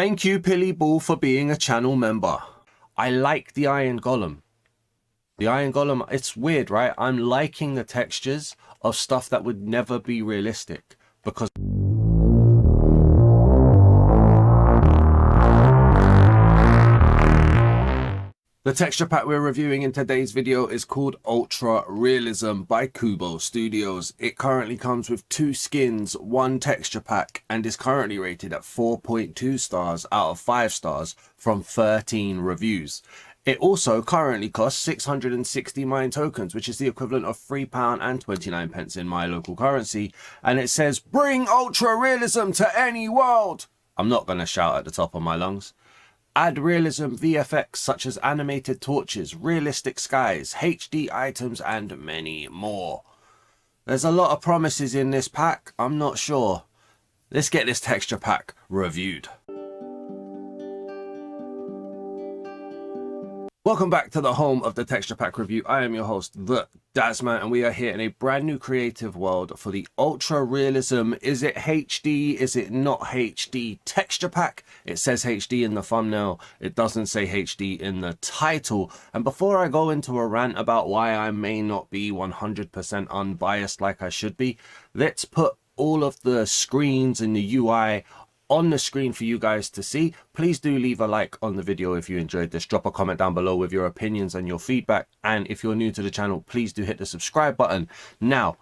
Thank you, Pilly Ball, for being a channel member. I like the Iron Golem. The Iron Golem, it's weird, right? I'm liking the textures of stuff that would never be realistic because the texture pack we're reviewing in today's video is called Ultra Realism by Kubo Studios. It currently comes with 2 skins, 1 texture pack, and is currently rated at 4.2 stars out of 5 stars from 13 reviews. It also currently costs 660 mine tokens, which is the equivalent of £3.29 in my local currency. And it says, bring Ultra Realism to any world. I'm not going to shout at the top of my lungs. Add realism VFX such as animated torches, realistic skies, HD items, and many more. There's a lot of promises in this pack. I'm not sure. Let's get this texture pack reviewed. Welcome back to the home of the texture pack review. I am your host, the Dazman, and we are here in a brand new creative world for the Ultra Realism. Is it HD? Is it not HD texture pack? It says HD in the thumbnail. It doesn't say HD in the title. And before I go into a rant about why I may not be 100% unbiased like I should be, let's put all of the screens and the UI on the screen for you guys to see. Please do leave a like on the video if you enjoyed this. Drop a comment down below with your opinions and your feedback. And if you're new to the channel, please do hit the subscribe button. Now,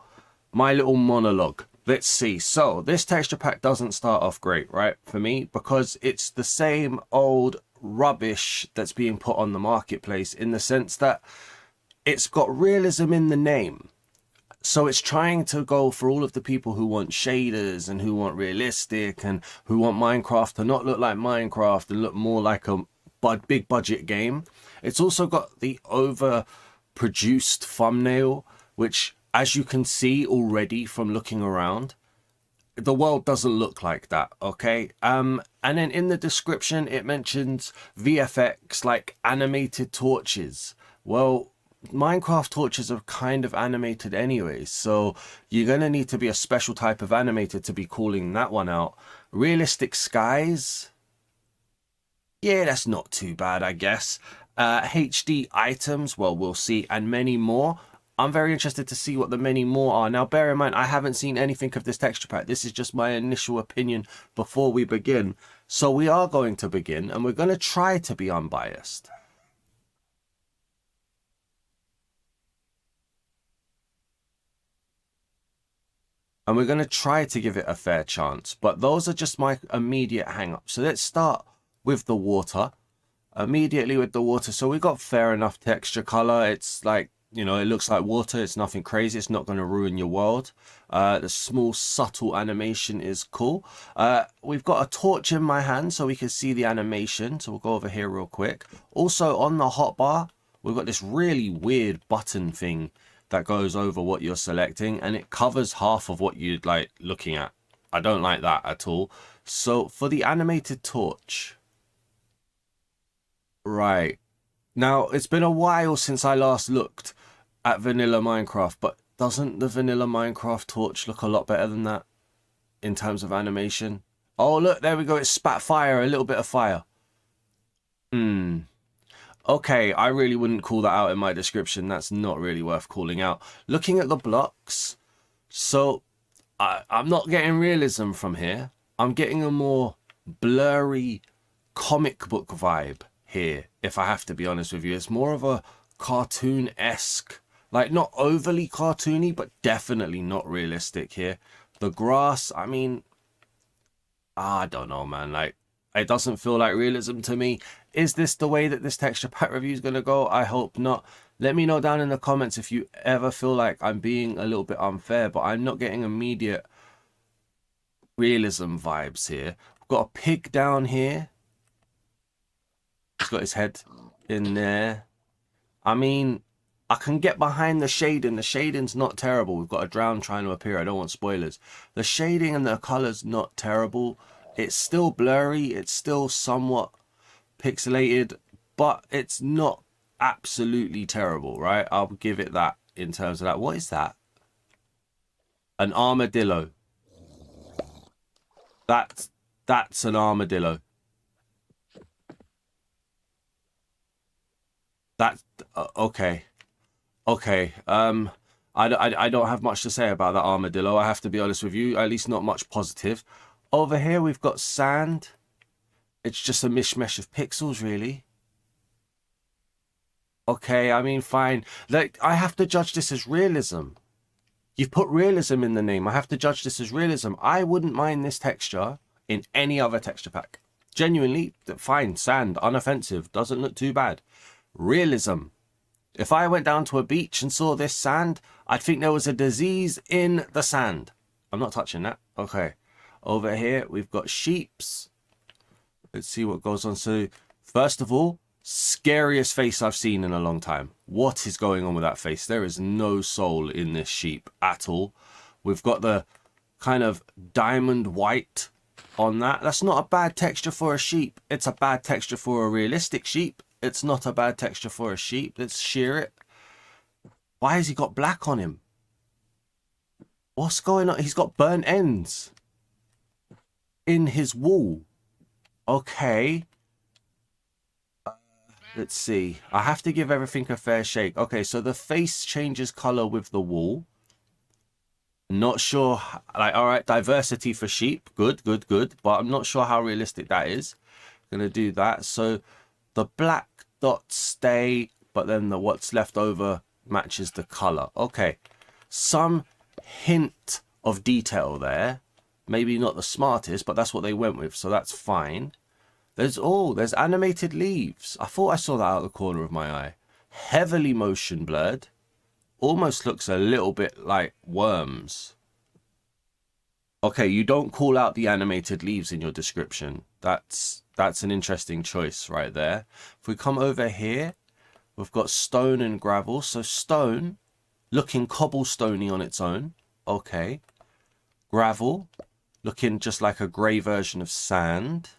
my little monologue. Let's see. So this texture pack doesn't start off great, right? For me, because it's the same old rubbish that's being put on the marketplace in the sense that it's got realism in the name. So it's trying to go for all of the people who want shaders and who want realistic and who want Minecraft to not look like Minecraft and look more like a big budget game. It's also got the overproduced thumbnail, which, as you can see already from looking around, the world doesn't look like that, okay? And then in the description, it mentions VFX, like animated torches. Well, Minecraft torches are kind of animated anyway, so you're going to need to be a special type of animator to be calling that one out. Realistic skies? Yeah, that's not too bad, I guess. HD items? Well, we'll see. And many more. I'm very interested to see what the many more are. Now, bear in mind, I haven't seen anything of this texture pack. This is just my initial opinion before we begin. So we are going to begin, and we're going to try to be unbiased. And we're going to try to give it a fair chance. But those are just my immediate hang-ups. So let's start with the water. Immediately with the water. So we got fair enough texture color. It's like, you know, it looks like water. It's nothing crazy. It's not going to ruin your world. The small, subtle animation is cool. We've got a torch in my hand so we can see the animation. So we'll go over here real quick. Also on the hotbar, we've got this really weird button thing that goes over what you're selecting, and it covers half of what you'd like looking at. I don't like that at all. So for the animated torch, right now, it's been a while since I last looked at vanilla Minecraft, but doesn't the vanilla Minecraft torch look a lot better than that in terms of animation? Oh, look, there we go. It spat fire, a little bit of fire. Okay, I really wouldn't call that out in my description. That's not really worth calling out. Looking at the blocks, so I'm not getting realism from here. I'm getting a more blurry comic book vibe here, if I have to be honest with you. It's more of a cartoon-esque, like not overly cartoony, but definitely not realistic here. The grass, I mean, I don't know, man. Like, it doesn't feel like realism to me. Is this the way that this texture pack review is going to go? I hope not. Let me know down in the comments if you ever feel like I'm being a little bit unfair, but I'm not getting immediate realism vibes here. We've got a pig down here. He's got his head in there. I mean, I can get behind the shading. The shading's not terrible. We've got a drown trying to appear. I don't want spoilers. The shading and the color's not terrible. It's still blurry. It's still somewhat pixelated, but it's not absolutely terrible, right? I'll give it that in terms of that. What is that? An armadillo. That's an armadillo. That okay. Okay. I don't have much to say about that armadillo. I have to be honest with you. At least not much positive. Over here we've got sand. It's just a mishmash of pixels, really. Okay, I mean, fine. Like, I have to judge this as realism. You've put realism in the name. I have to judge this as realism. I wouldn't mind this texture in any other texture pack. Genuinely, fine. Sand, unoffensive. Doesn't look too bad. Realism. If I went down to a beach and saw this sand, I'd think there was a disease in the sand. I'm not touching that. Okay. Over here, we've got sheeps. Let's see what goes on. So, first of all, scariest face I've seen in a long time. What is going on with that face? There is no soul in this sheep at all. We've got the kind of diamond white on that. That's not a bad texture for a sheep. It's a bad texture for a realistic sheep. It's not a bad texture for a sheep. Let's shear it. Why has he got black on him? What's going on? He's got burnt ends in his wool. Okay. Let's see. I have to give everything a fair shake. Okay, so the face changes color with the wool. Not sure. Like, all right, diversity for sheep. Good, good, good. But I'm not sure how realistic that is. Gonna do that. So the black dots stay, but then the what's left over matches the color. Okay, some hint of detail there. Maybe not the smartest, but that's what they went with, so that's fine. There's animated leaves. I thought I saw that out of the corner of my eye. Heavily motion blurred. Almost looks a little bit like worms. Okay, you don't call out the animated leaves in your description. That's an interesting choice right there. If we come over here, we've got stone and gravel. So stone, looking cobblestoney on its own. Okay. Gravel, looking just like a grey version of sand.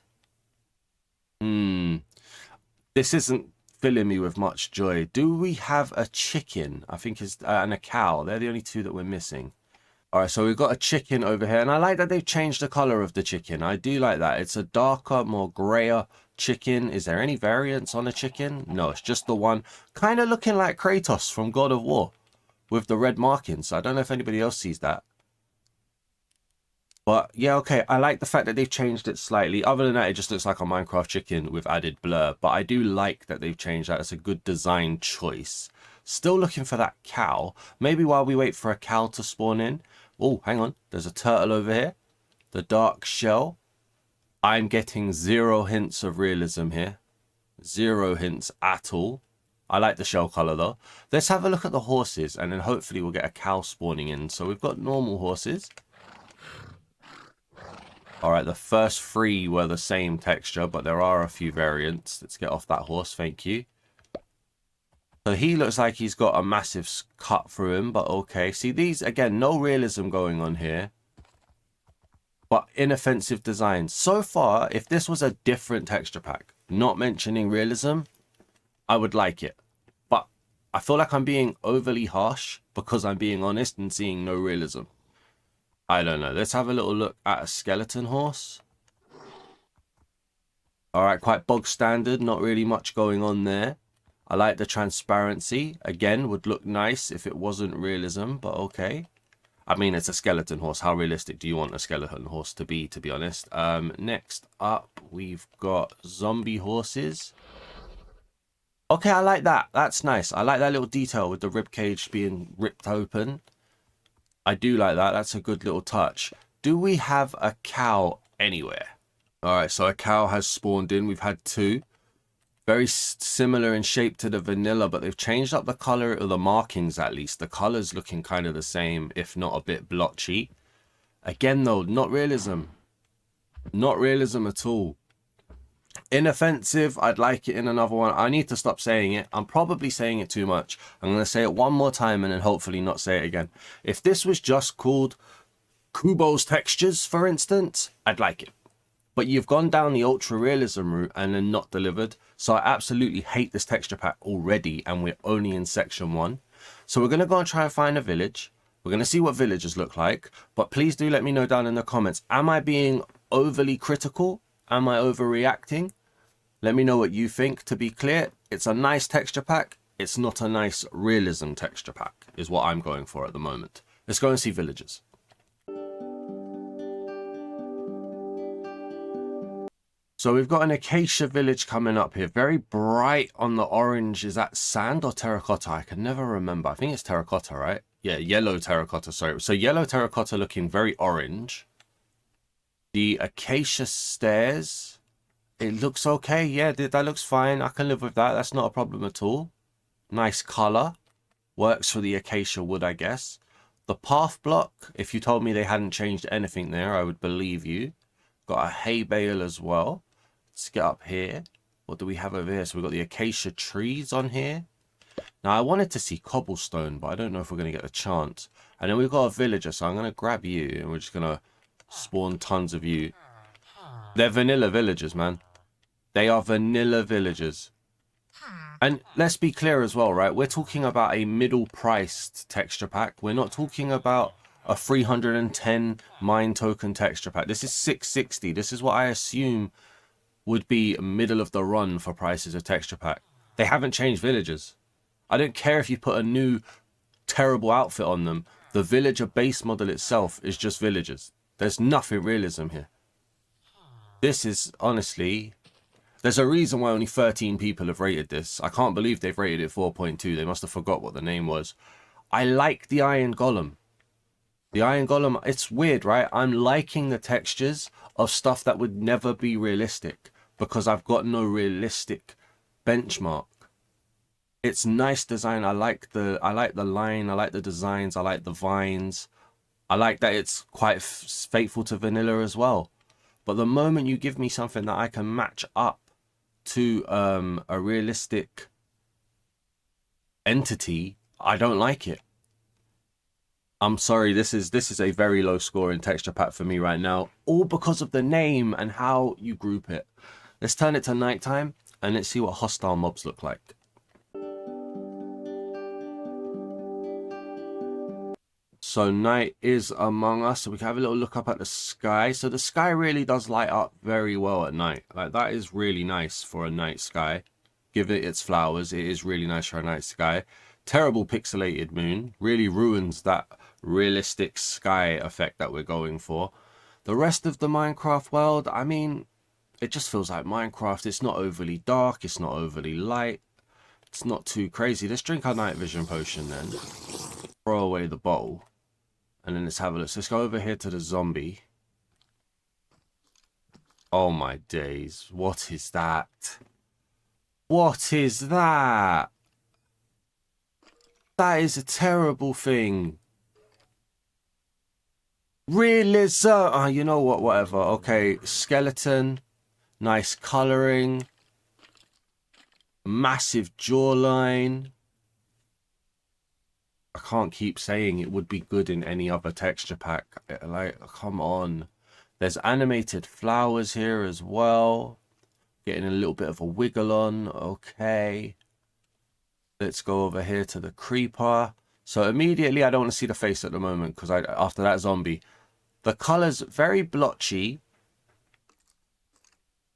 This isn't filling me with much joy. Do we have a chicken? I think is and a cow. They're the only two that we're missing. All right, so we've got a chicken over here, and I like that they've changed the color of the chicken. I do like that. It's a darker, more grayer chicken. Is there any variants on a chicken? No, it's just the one. Kind of looking like Kratos from God of War with the red markings. I don't know if anybody else sees that. But yeah, okay, I like the fact that they've changed it slightly. Other than that, it just looks like a Minecraft chicken with added blur. But I do like that they've changed that. It's a good design choice. Still looking for that cow. Maybe while we wait for a cow to spawn in. Oh, hang on. There's a turtle over here. The dark shell. I'm getting zero hints of realism here. Zero hints at all. I like the shell color though. Let's have a look at the horses and then hopefully we'll get a cow spawning in. So we've got normal horses. All right, the first three were the same texture, but there are a few variants. Let's get off that horse, thank you. So he looks like he's got a massive cut through him, but okay. See, these, again, no realism going on here, but inoffensive designs. So far, if this was a different texture pack, not mentioning realism, I would like it. But I feel like I'm being overly harsh because I'm being honest and seeing no realism. I don't know. Let's have a little look at a skeleton horse. All right, quite bog standard. Not really much going on there. I like the transparency. Again, would look nice if it wasn't realism, but okay. I mean, it's a skeleton horse. How realistic do you want a skeleton horse to be honest? Next up, we've got zombie horses. Okay, I like that. That's nice. I like that little detail with the rib cage being ripped open. I do like that. That's a good little touch. Do we have a cow anywhere? All right, so a cow has spawned in. We've had two. Very similar in shape to the vanilla, but they've changed up the color of the markings at least. The color's looking kind of the same, if not a bit blotchy. Again, though, not realism. Not realism at all. Inoffensive. I'd like it in another one. I need to stop saying it. I'm probably saying it too much. I'm going to say it one more time and then hopefully not say it again. If this was just called Kubo's Textures, for instance, I'd like it. But you've gone down the ultra realism route and then not delivered. So I absolutely hate this texture pack already, and we're only in section 1. So we're going to go and try and find a village. We're going to see what villagers look like. But please do let me know down in the comments. Am I being overly critical? Am I overreacting? Let me know what you think. To be clear, it's a nice texture pack. It's not a nice realism texture pack, is what I'm going for at the moment. Let's go and see villagers. So we've got an acacia village coming up here. Very bright on the orange. Is that sand or terracotta? I can never remember. I think it's terracotta, right? Yeah, yellow terracotta, sorry. So yellow terracotta looking very orange. The acacia stairs. It looks okay. Yeah, that looks fine. I can live with that. That's not a problem at all. Nice color. Works for the acacia wood, I guess. The path block. If you told me they hadn't changed anything there, I would believe you. Got a hay bale as well. Let's get up here. What do we have over here? So we've got the acacia trees on here. Now, I wanted to see cobblestone, but I don't know if we're going to get a chance. And then we've got a villager, so I'm going to grab you, and we're just going to spawn tons of you. They're vanilla villagers, man. They are vanilla villagers. And let's be clear as well, right? We're talking about a middle-priced texture pack. We're not talking about a 310 mine token texture pack. This is 660. This is what I assume would be middle of the run for prices of texture pack. They haven't changed villagers. I don't care if you put a new terrible outfit on them. The villager base model itself is just villagers. There's nothing realism here. This is honestly, there's a reason why only 13 people have rated this. I can't believe they've rated it 4.2. They must have forgot what the name was. I like the iron golem. The iron golem, it's weird, right? I'm liking the textures of stuff that would never be realistic because I've got no realistic benchmark. It's nice design. I like the line. I like the designs. I like the vines. I like that it's quite faithful to vanilla as well. But the moment you give me something that I can match up to a realistic entity, I don't like it. I'm sorry, this is a very low score in texture pack for me right now, all because of the name and how you group it. Let's turn it to nighttime and let's see what hostile mobs look like. So night is among us, so we can have a little look up at the sky. So the sky really does light up very well at night. Like, that is really nice for a night sky. Give it its flowers, it is really nice for a night sky. Terrible pixelated moon, really ruins that realistic sky effect that we're going for. The rest of the Minecraft world, I mean, it just feels like Minecraft. It's not overly dark, it's not overly light, it's not too crazy. Let's drink our night vision potion then. Throw away the bowl. And then let's have a look. So let's go over here to the zombie. Oh my days. What is that? What is that? That is a terrible thing. Realism. Oh, you know what? Whatever. Okay. Skeleton. Nice coloring. Massive jawline. I can't keep saying it would be good in any other texture pack. Like, come on. There's animated flowers here as well. Getting a little bit of a wiggle on. Okay. Let's go over here to the creeper. So immediately, I don't want to see the face at the moment because after that zombie. The color's very blotchy.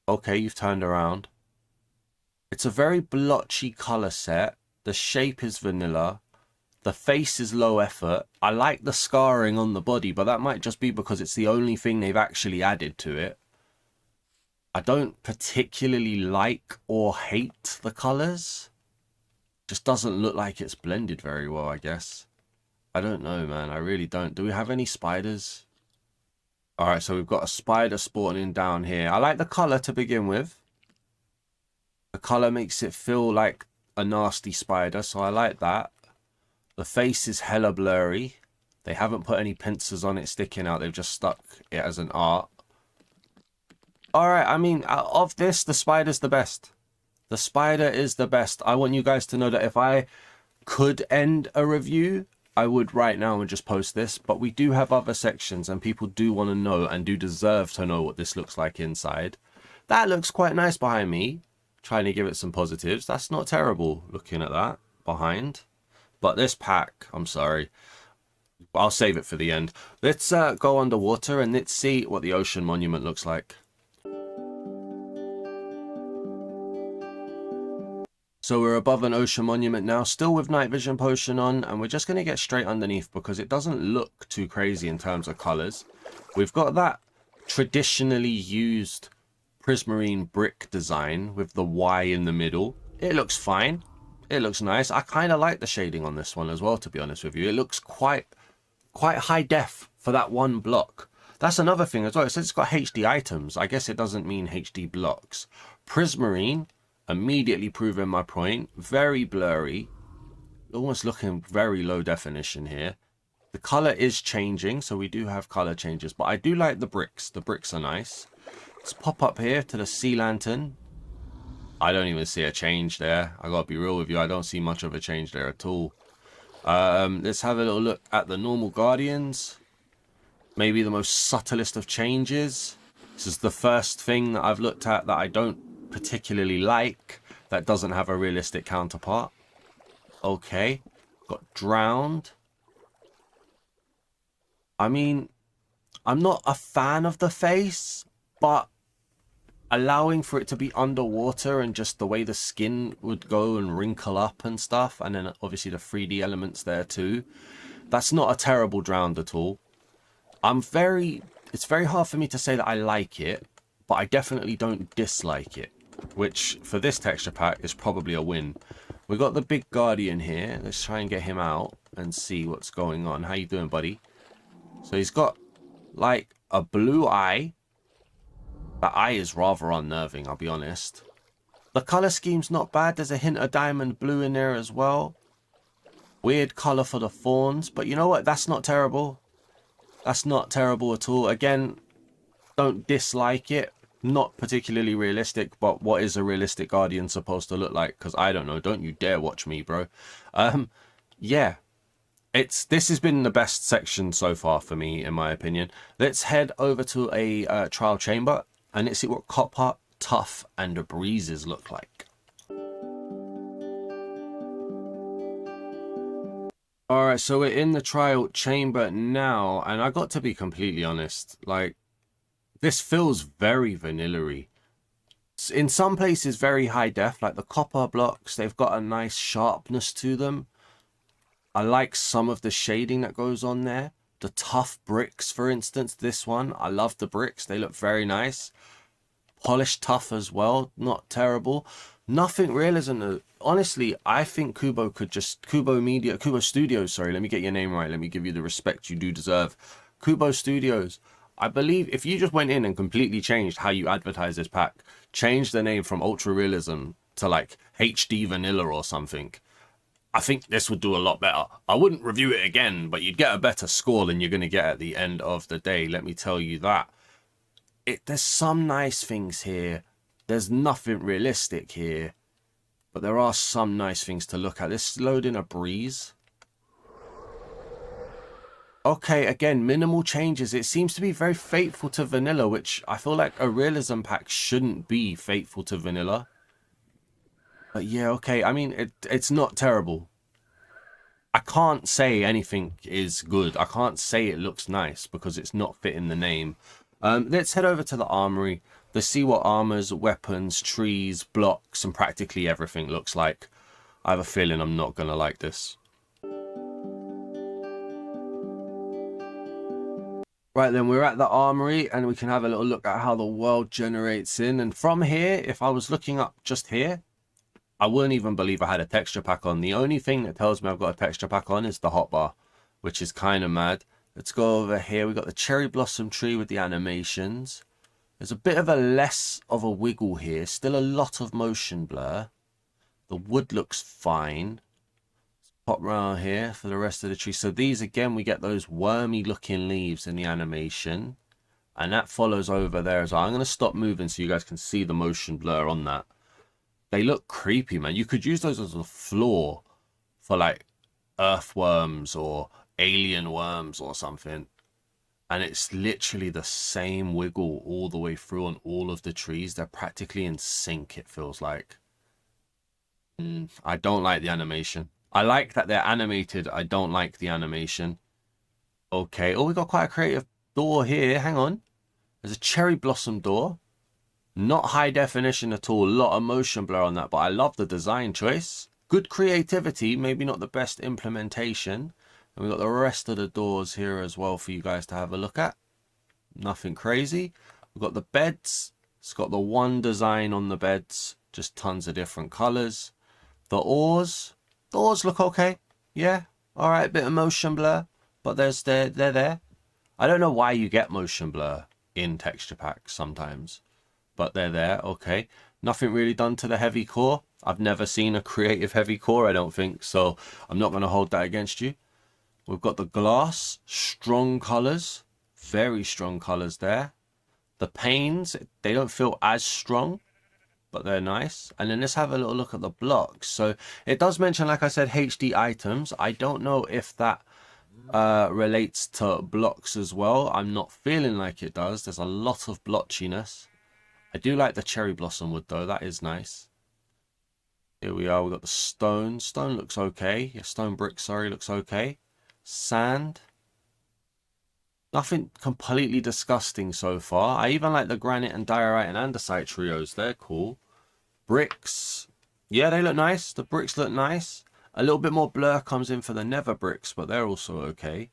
Okay, you've turned around. It's a very blotchy color set. The shape is vanilla. The face is low effort. I like the scarring on the body, but that might just be because it's the only thing they've actually added to it. I don't particularly like or hate the colors. Just doesn't look like it's blended very well, I guess. I don't know, man. I really don't. Do we have any spiders? Alright, so we've got a spider spawning down here. I like the color to begin with. The color makes it feel like a nasty spider, so I like that. The face is hella blurry. They haven't put any pincers on it sticking out. They've just stuck it as an art. Alright, I mean, out of this, the spider's the best. The spider is the best. I want you guys to know that if I could end a review, I would right now and just post this. But we do have other sections and people do want to know and do deserve to know what this looks like inside. That looks quite nice behind me. Trying to give it some positives. That's not terrible looking at that behind. But this pack, I'm sorry, I'll save it for the end. Let's go underwater and let's see what the ocean monument looks like. So we're above an ocean monument now, still with night vision potion on, and we're just going to get straight underneath because it doesn't look too crazy in terms of colors. We've got that traditionally used prismarine brick design with the Y in the middle. It looks fine. It looks nice. I kind of like the shading on this one as well, to be honest with you. It looks quite high def for that one block. That's another thing as well. It says it's got HD items. I guess it doesn't mean HD blocks. Prismarine, immediately proving my point. Very blurry. Almost looking very low definition here. The color is changing, so we do have color changes. But I do like the bricks. The bricks are nice. Let's pop up here to the sea lantern. I don't even see a change there. I gotta be real with you. I don't see much of a change there at all. Let's have a little look at the normal guardians. Maybe the most subtlest of changes. This is the first thing that I've looked at that I don't particularly like, that doesn't have a realistic counterpart. Okay, got drowned. I mean, I'm not a fan of the face, but allowing for it to be underwater and just the way the skin would go and wrinkle up and stuff, and then obviously the 3D elements there too, that's not a terrible drowned at all. It's very hard for me to say that I like it, but I definitely don't dislike it, which for this texture pack is probably a win. We got the big guardian here. Let's try and get him out and see what's going on. How you doing, buddy? So he's got like a blue eye. That eye is rather unnerving, I'll be honest. The color scheme's not bad. There's a hint of diamond blue in there as well. Weird color for the fawns, but you know what? That's not terrible. That's not terrible at all. Again, don't dislike it. Not particularly realistic, but what is a realistic guardian supposed to look like? Because I don't know. Don't you dare watch me, bro. Yeah. This has been the best section so far for me, in my opinion. Let's head over to a trial chamber and let's see what Copper, Tough, and the Breezes look like. Alright, so we're in the trial chamber now, and I got to be completely honest, like, this feels very vanilla-y. In some places very high def, like the copper blocks, they've got a nice sharpness to them. I like some of the shading that goes on there. The tough bricks, for instance, this one, I love the bricks, they look very nice. Polished tough as well, not terrible. Nothing realism. Honestly, I think Kubo Studios, sorry, let me get your name right, let me give you the respect you do deserve. Kubo Studios, I believe if you just went in and completely changed how you advertise this pack, changed the name from Ultra Realism to like HD Vanilla or something, I think this would do a lot better. I wouldn't review it again, but you'd get a better score than you're going to get at the end of the day, let me tell you that. There's some nice things here. There's nothing realistic here, but there are some nice things to look at. Let's load in a breeze. Okay, again, minimal changes. It seems to be very faithful to vanilla, which I feel like a realism pack shouldn't be faithful to vanilla. But yeah, okay. I mean, it's not terrible. I can't say anything is good. I can't say it looks nice because it's not fitting the name. Let's head over to the armory. Let's see what armors, weapons, trees, blocks, and practically everything looks like. I have a feeling I'm not going to like this. Right then, we're at the armory and we can have a little look at how the world generates in. And from here, if I was looking up just here, I wouldn't even believe I had a texture pack on. The only thing that tells me I've got a texture pack on is the hotbar, which is kind of mad. Let's go over here. We've got the cherry blossom tree with the animations. There's a bit of a less of a wiggle here. Still a lot of motion blur. The wood looks fine. Let's pop around here for the rest of the tree. So these, again, we get those wormy looking leaves in the animation. And that follows over there as well. I'm going to stop moving so you guys can see the motion blur on that. They look creepy, man. You could use those as a floor for like earthworms or alien worms or something. And it's literally the same wiggle all the way through on all of the trees. They're practically in sync, it feels like. I don't like the animation. I like that they're animated. I don't like the animation. Okay. Oh, we got quite a creative door here. Hang on. There's a cherry blossom door. Not high definition at all. A lot of motion blur on that, but I love the design choice. Good creativity, maybe not the best implementation. And we've got the rest of the doors here as well for you guys to have a look at. Nothing crazy. We've got the beds. It's got the one design on the beds. Just tons of different colors. The oars. The oars look okay. Yeah. All right. Bit of motion blur. But they're there. I don't know why you get motion blur in texture packs sometimes. But they're there. Okay. Nothing really done to the heavy core. I've never seen a creative heavy core, I don't think. So I'm not going to hold that against you. We've got the glass. Strong colors. Very strong colors there. The panes, they don't feel as strong, but they're nice. And then let's have a little look at the blocks. So it does mention, like I said, HD items. I don't know if that relates to blocks as well. I'm not feeling like it does. There's a lot of blotchiness. I do like the cherry blossom wood though. That is nice. Here we are. We've got the stone. Stone looks okay. Yeah, stone brick, sorry, looks okay. Sand. Nothing completely disgusting so far. I even like the granite and diorite and andesite trios. They're cool. Bricks. Yeah, they look nice. The bricks look nice. A little bit more blur comes in for the nether bricks, but they're also okay.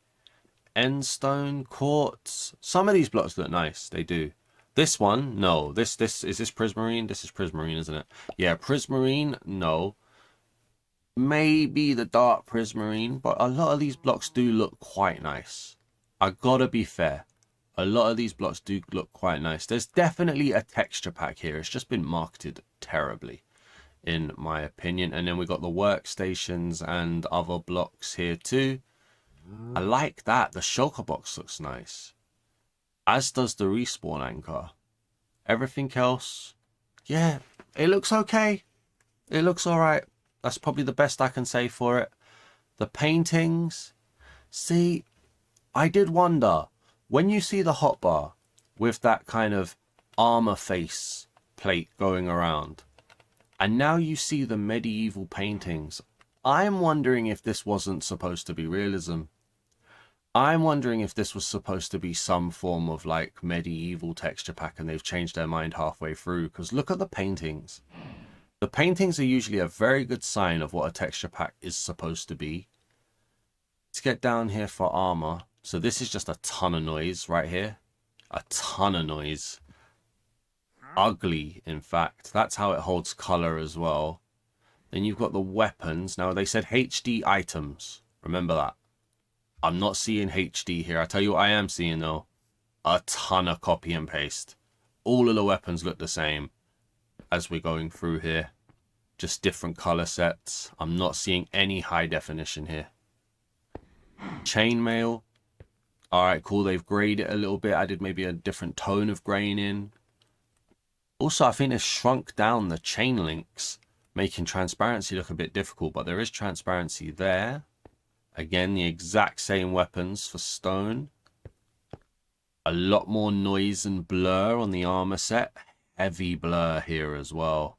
Endstone, quartz. Some of these blocks look nice. They do. This one, no. Is this prismarine? This is prismarine, isn't it? Yeah, prismarine, no. Maybe the dark prismarine, but a lot of these blocks do look quite nice. I gotta be fair. A lot of these blocks do look quite nice. There's definitely a texture pack here. It's just been marketed terribly, in my opinion. And then we got the workstations and other blocks here too. I like that. The shulker box looks nice. As does the respawn anchor. Everything else, yeah, it looks okay. It looks alright. That's probably the best I can say for it. The paintings, see, I did wonder, when you see the hotbar with that kind of armor face plate going around, and now you see the medieval paintings, I'm wondering if this wasn't supposed to be realism. I'm wondering if this was supposed to be some form of like medieval texture pack and they've changed their mind halfway through, because look at the paintings. The paintings are usually a very good sign of what a texture pack is supposed to be. Let's get down here for armor. So this is just a ton of noise right here. A ton of noise. Ugly, in fact. That's how it holds color as well. Then you've got the weapons. Now, they said HD items. Remember that. I'm not seeing HD here. I tell you what I am seeing, though. A ton of copy and paste. All of the weapons look the same as we're going through here. Just different color sets. I'm not seeing any high definition here. Chainmail. Alright, cool. They've grayed it a little bit. Added maybe a different tone of grain in. Also, I think they've shrunk down the chain links, making transparency look a bit difficult, but there is transparency there. Again, the exact same weapons for stone. A lot more noise and blur on the armor set. Heavy blur here as well.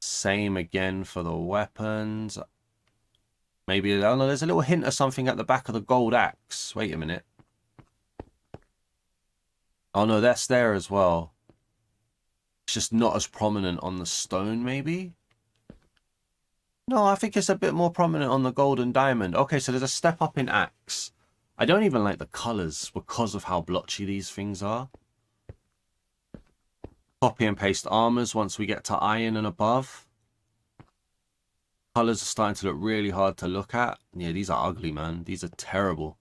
Same again for the weapons. Maybe, I don't know, there's a little hint of something at the back of the gold axe. Wait a minute. Oh no, that's there as well. It's just not as prominent on the stone, maybe? No, I think it's a bit more prominent on the gold and diamond. Okay, so there's a step up in axe. I don't even like the colors because of how blotchy these things are. Copy and paste armors once we get to iron and above. Colors are starting to look really hard to look at. Yeah, these are ugly, man. These are terrible.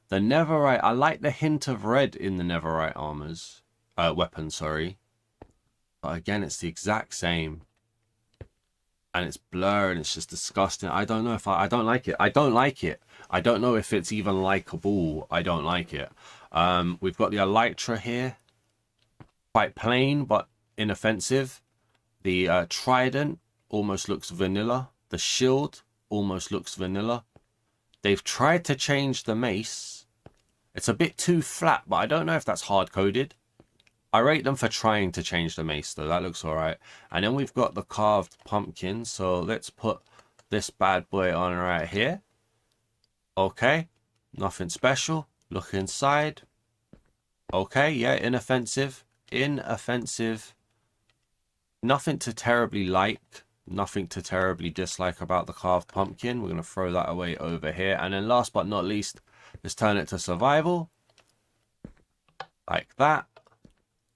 The netherite, I like the hint of red in the netherite armors. Weapons, sorry. But again, it's the exact same. And it's blurred and it's just disgusting. I don't know if I don't like it. I don't like it. I don't know if it's even likable. I don't like it. We've got the elytra here. Quite plain, but inoffensive. The trident almost looks vanilla. The shield almost looks vanilla. They've tried to change the mace. It's a bit too flat, but I don't know if that's hard-coded. I rate them for trying to change the mace, though. That looks alright. And then we've got the carved pumpkin. So let's put this bad boy on right here. Okay. Nothing special. Look inside. Okay, yeah, inoffensive. inoffensive. Nothing to terribly like. Nothing to terribly dislike about the carved pumpkin. We're going to throw that away over here. And then last but not least, let's turn it to survival. Like that.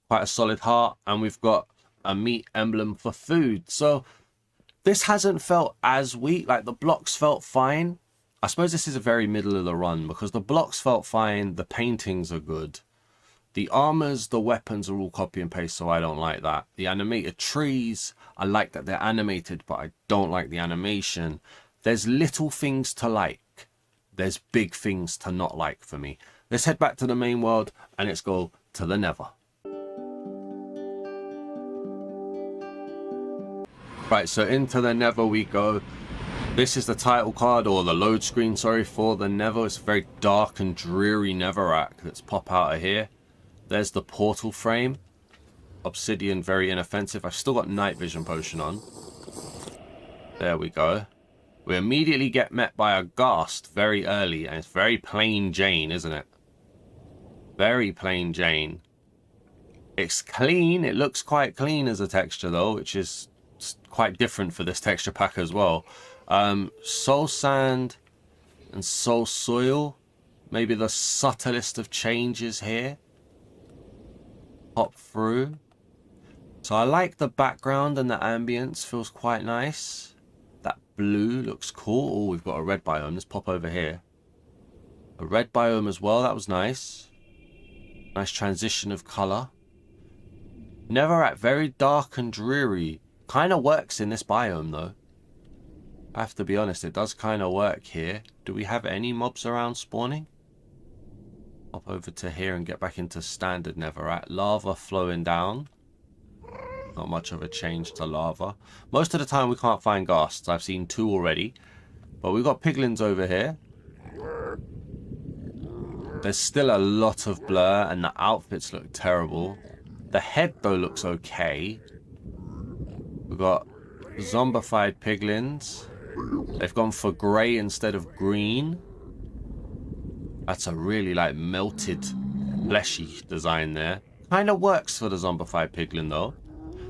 Quite a solid heart. And we've got a meat emblem for food. So this hasn't felt as weak. Like the blocks felt fine. I suppose this is a very middle of the run because the blocks felt fine. The paintings are good. The armors, the weapons are all copy and paste, so I don't like that. The animated trees, I like that they're animated, but I don't like the animation. There's little things to like. There's big things to not like for me. Let's head back to the main world and let's go to the Nether. Right, so into the Nether we go. This is the title card, or the load screen, sorry, for the Nether. It's a very dark and dreary netherrack that's pop out of here. There's the portal frame. Obsidian, very inoffensive. I've still got night vision potion on. There we go. We immediately get met by a ghast very early, and it's very plain Jane, isn't it? Very plain Jane. It's clean. It looks quite clean as a texture, though, which is quite different for this texture pack as well. Soul sand and soul soil. Maybe the subtlest of changes here. Pop through. So I like the background and the ambience. Feels quite nice. That blue looks cool. Oh, we've got a red biome. Let's pop over here. A red biome as well. That was nice. Nice transition of color. Netherrack, very dark and dreary. Kind of works in this biome though. I have to be honest, it does kind of work here. Do we have any mobs around spawning? Hop over to here and get back into standard netherrack. Lava flowing down. Not much of a change to lava. Most of the time we can't find ghasts. I've seen 2 already. But we've got piglins over here. There's still a lot of blur and the outfits look terrible. The head though looks okay. We've got zombified piglins. They've gone for grey instead of green. That's a really like melted fleshy design there. Kind of works for the zombified piglin though.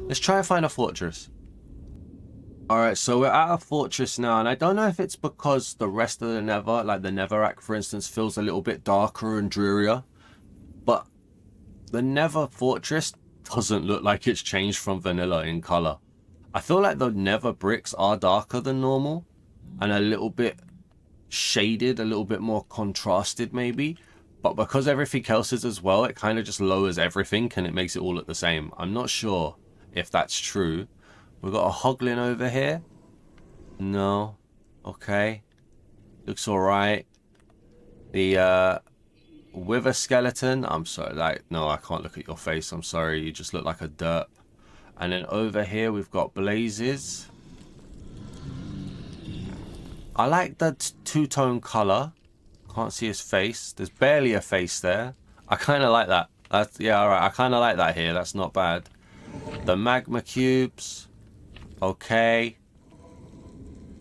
Let's try and find a fortress. Alright, so we're at a fortress now, and I don't know if it's because the rest of the Nether, like the netherrack for instance, feels a little bit darker and drearier. But the Nether fortress doesn't look like it's changed from vanilla in color. I feel like the Nether bricks are darker than normal and a little bit shaded, a little bit more contrasted maybe. But because everything else is as well, it kind of just lowers everything and it makes it all look the same. I'm not sure if that's true. We've got a hoglin over here. No. Okay. Looks alright. The wither skeleton. I'm sorry. Like, no, I can't look at your face. I'm sorry. You just look like a derp. And then over here we've got blazes. I like the two-tone color. Can't see his face. There's barely a face there. I kind of like that. That's, yeah, alright. I kind of like that here. That's not bad. The magma cubes. Okay.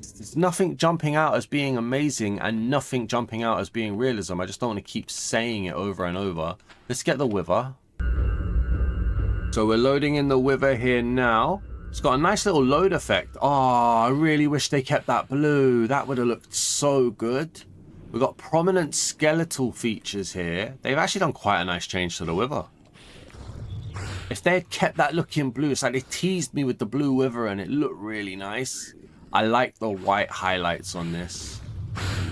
There's nothing jumping out as being amazing and nothing jumping out as being realism. I just don't want to keep saying it over and over. Let's get the wither. So we're loading in the wither here now. It's got a nice little load effect. Oh, I really wish they kept that blue. That would have looked so good. We've got prominent skeletal features here. They've actually done quite a nice change to the wither. If they had kept that looking blue, it's like they teased me with the blue wither and it looked really nice. I like the white highlights on this.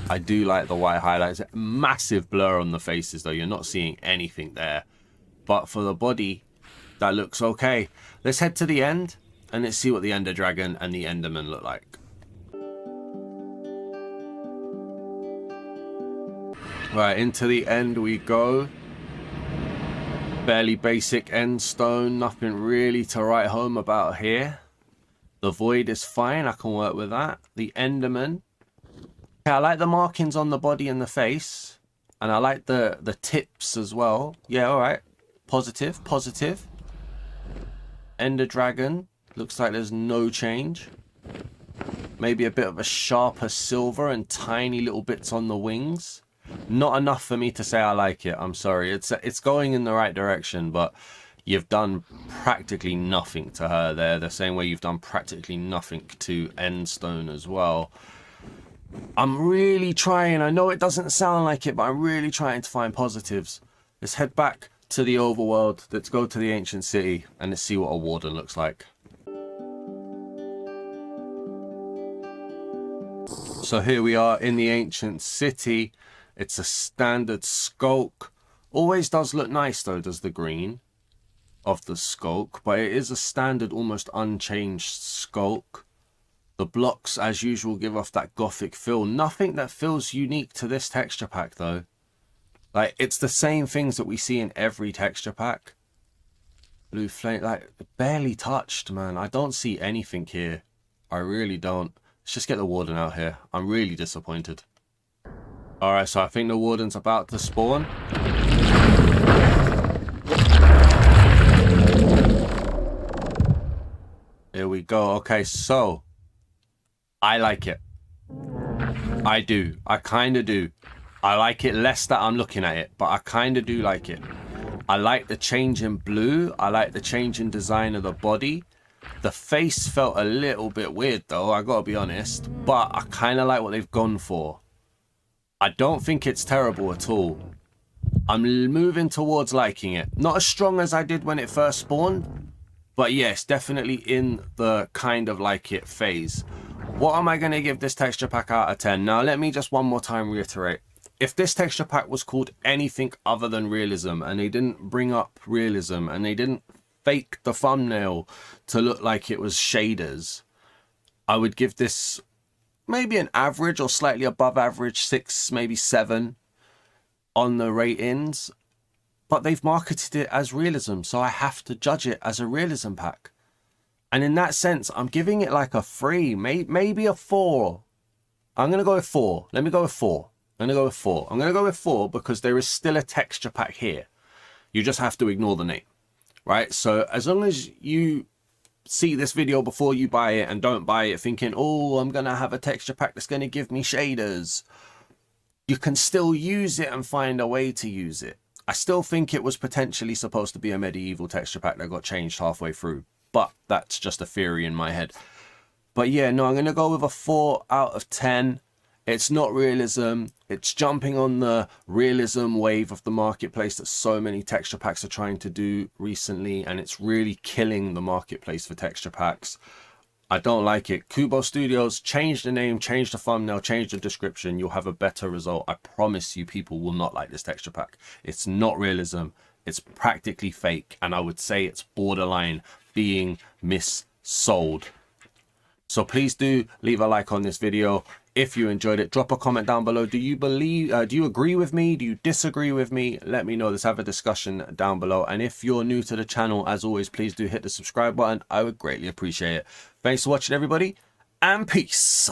I do like the white highlights. Massive blur on the faces though. You're not seeing anything there. But for the body, that looks okay. Let's head to the end and let's see what the Ender Dragon and the Enderman look like. Right, into the end we go. Fairly basic end stone. Nothing really to write home about here. The void is fine. I can work with that. The Enderman. Yeah, I like the markings on the body and the face. And I like the tips as well. Yeah, alright. Positive, positive. Ender Dragon. Looks like there's no change. Maybe a bit of a sharper silver and tiny little bits on the wings. Not enough for me to say I like it. I'm sorry. It's going in the right direction, but you've done practically nothing to her there, the same way you've done practically nothing to Endstone as well. I'm really trying, I know it doesn't sound like it, but I'm really trying to find positives. Let's head back to the overworld, let's go to the ancient city, and let's see what a warden looks like. So here we are in the ancient city. It's a standard skulk. Always does look nice though, does the green of the skulk, but it is a standard, almost unchanged skulk. The blocks, as usual, give off that gothic feel. Nothing that feels unique to this texture pack, though. Like, it's the same things that we see in every texture pack. Blue flame, like, barely touched, man. I don't see anything here. I really don't. Let's just get the warden out here. I'm really disappointed. Alright, so I think the warden's about to spawn. Here we go. Okay, so I like it. I do. I kind of do. I like it less that I'm looking at it, but I kind of do like it. I like the change in blue. I like the change in design of the body. The face felt a little bit weird though, I gotta be honest, but I kind of like what they've gone for. I don't think it's terrible at all. I'm moving towards liking it. Not as strong as I did when it first spawned, but yes, definitely in the kind of like it phase. What am I going to give this texture pack out of 10? Now, let me just one more time reiterate. If this texture pack was called anything other than realism, and they didn't bring up realism, and they didn't fake the thumbnail to look like it was shaders, I would give this maybe an average or slightly above average, 6, maybe 7 on the ratings. But they've marketed it as realism, so I have to judge it as a realism pack. And in that sense, I'm giving it like a 3, maybe a 4. I'm going to go with 4. Let me go with 4. I'm going to go with 4. I'm going to go with 4 because there is still a texture pack here. You just have to ignore the name, right? So as long as you see this video before you buy it and don't buy it thinking, oh, I'm going to have a texture pack that's going to give me shaders, you can still use it and find a way to use it. I still think it was potentially supposed to be a medieval texture pack that got changed halfway through, but that's just a theory in my head. But yeah, no, I'm going to go with a 4 out of 10. It's not realism. It's jumping on the realism wave of the marketplace that so many texture packs are trying to do recently, and it's really killing the marketplace for texture packs. I don't like it. Kubo Studios, change the name, change the thumbnail, change the description. You'll have a better result. I promise you people will not like this texture pack. It's not realism. It's practically fake. And I would say it's borderline being missold. So please do leave a like on this video. If you enjoyed it, drop a comment down below. Do you agree with me? Do you disagree with me? Let me know. Let's have a discussion down below. And if you're new to the channel, as always, please do hit the subscribe button. I would greatly appreciate it. Thanks for watching, everybody, and peace.